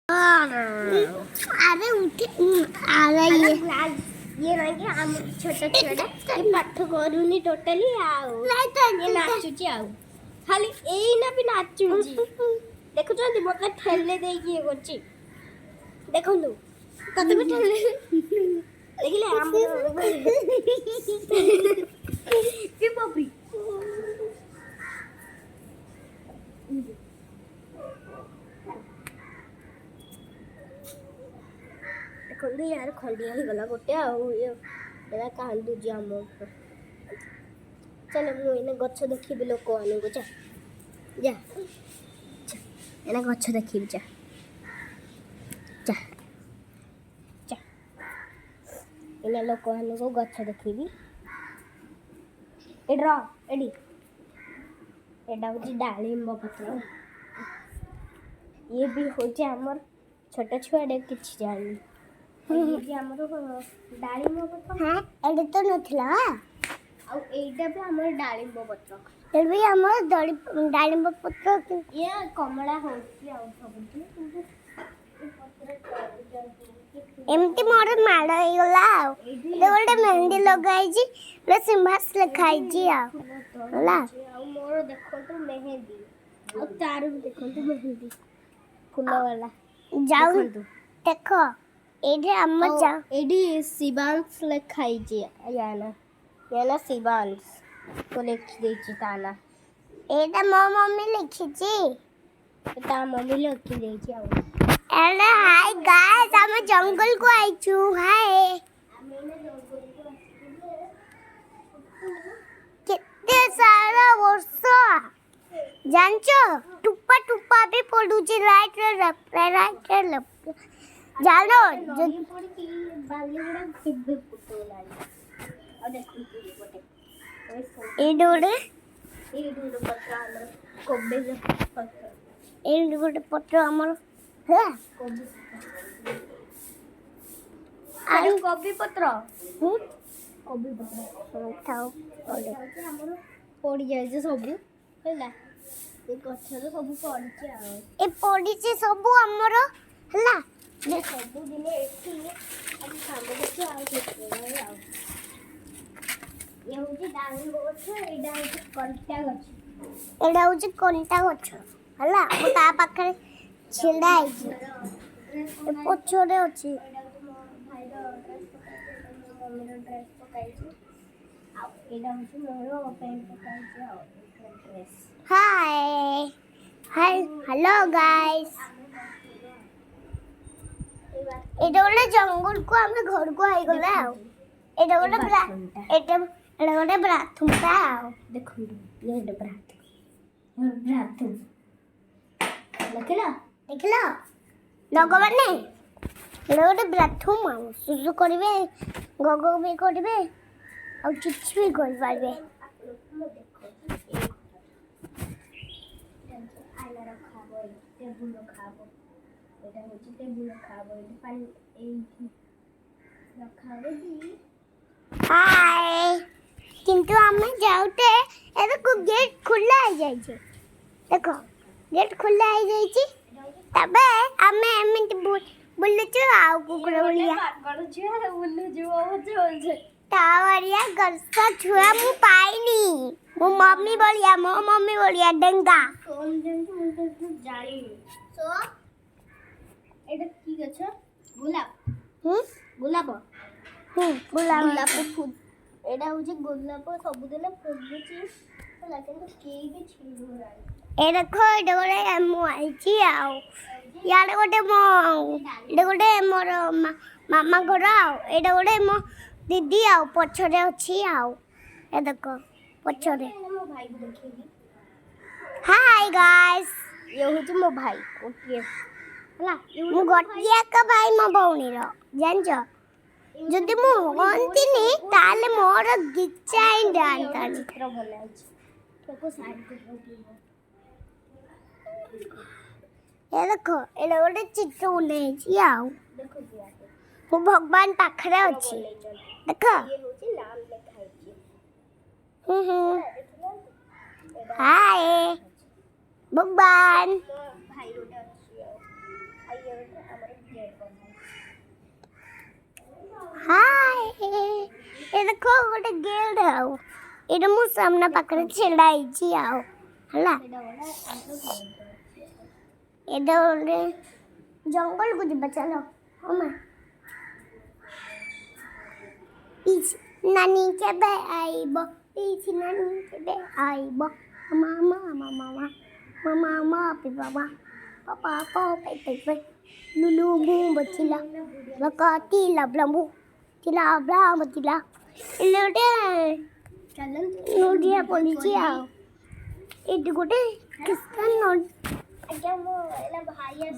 अरे उठे अरे ये ना कि हम छोटा छोटा ये पाठ करूनी टोटली ये नाचुची खाली एई ना भी नाचुची देखुछंती मते ठेले देकी ये करची देखंतु कते भी ठेले देखिले हम के पपी देखंतु यार खंडिया ही गला गोटे ये एला कांदुजी हम चल मु इने गच्छ देखिबि लोक आनु जा जा एना गच्छ देखिबि जा जा जा इने लोक आनु को गच्छ देखिबि एड्रा एडी एडा होची डालिंब पत्र ये भी होची हमर छोटा छुआडे किछ जानी ये भी हमर डालिंब पत्र हां एडे तो नथला आ एटा भी हमर डालिंब पत्र एबे हमर डालिंब पत्र ये कमला होची आ सब एमती मोर माड़ हो गला गोटे मेहंदी लगाई सिंहास लिखाई होला मोर देखो तो मेहंदी और तार देखो तो मेहंदी फूल वाला जाऊ देखो एडे हम जा एडी शिवांश लिखाई याना शिवांश तो लिखी देची ताना एडा मो मम्मी लिखी ता मम्मी लिखी देची अरे हाय गाइस हम जंगल को आइछु हाय कितने सारा वर्षा जानचो टुप्पा टुप्पा भी पडुची राइट रे लेफ्ट जानो जो पड़ी की बालीगुड़ा फिबे पुटोलाली आ देखो गोटे ए डोडे पत्र हमर कोबे पत्र ए गोटे पत्र हमर अरे कॉपी पत्र कॉपी पत्र थाओ हमर पड़ी जाय सब हैला ए गछर सब पड़ी ए पड़ी सब हमर हैला ये सब दिन एठी हम सामने देखि आ ये होची डांग गछ एडा होची कंटा गछ एडा होची कंटा गछ हैला मो ता पाखरे छिड़ा आइछि ए पछोरे अछि भाईरो ड्रेस पकाइछि आ एडा होछि मोर पैंट पकाइछि आ ड्रेस हाय हाय हेलो गाइस एडा वाला जंगल को हम घर को आई गला एडा वाला बाथरूम ता देखो ये बाथरूम देखला लगवाने गोटे बाथरूम आ सुसु करेंगे गग भी करेंगे और किसी भी कर पारे हाय किंतु हमें जाउते ए को गेट खुला हो जाय छे देखो गेट खुला हो जाय छे तबे हमें एमिट बुल्लुचु आउ कुकुर बुलिया पागल छुआ बुल्लुचु बोल छे तावरिया गरसा छुआ मु पाइनी मो मम्मी बोलिया डेंगा कोन जेंटु जाई सो एटा की गछ गुलाब गुलाब फूल एटा हो जे गुलाब सब दिन फुलुची होला किंतु केई भी छिनु राई ए देखो एटा गोटे मु आइची आउ यार गोटे गोटे मोर मामा घर आउ एटा गोटे मो दीदी आउ पछरे अछि आउ ए देखो पछरे मो भाई को देखिबी हाय गाइस ये होची मो भाई ओके होला मु गोटिया का भाई मो भौणी रो जानजो जदि मु होंतिनी ताले मोर गिचाई डांता चित्र बनाई देखो साइड को ये देखो एटा गोटे चित्र उनेछि आउ देखो दिया मु भगवान पाखरे अछि देखो ये होची नाम लिखाई हाय भगवान भाई रोटा अछि आइए ହାଏ ଏ ଦେଖ ଗୋଟେ ଗେଟ୍ ଆଉ ଏଇଟା ମୁଁ ସାମ୍ନା ପାଖରେ ଛିଡ଼ା ହେଇଛି ଆଉ ହେଲା ଏଇଟା ଗୋଟେ ଜଙ୍ଗଲକୁ ଯିବା ଚାଲ ହଁ ମା ନାନୀ କେବେ ଆଇବ ନାନୀ କେବେ ଆଇବ ମାମା ମାମା ମାମା ମାମା ବାବା papa papa lulu bu bacila bakati lablamu tila ablamu tila ilode nodia policia itu gode kisan non aja mo ela bahaya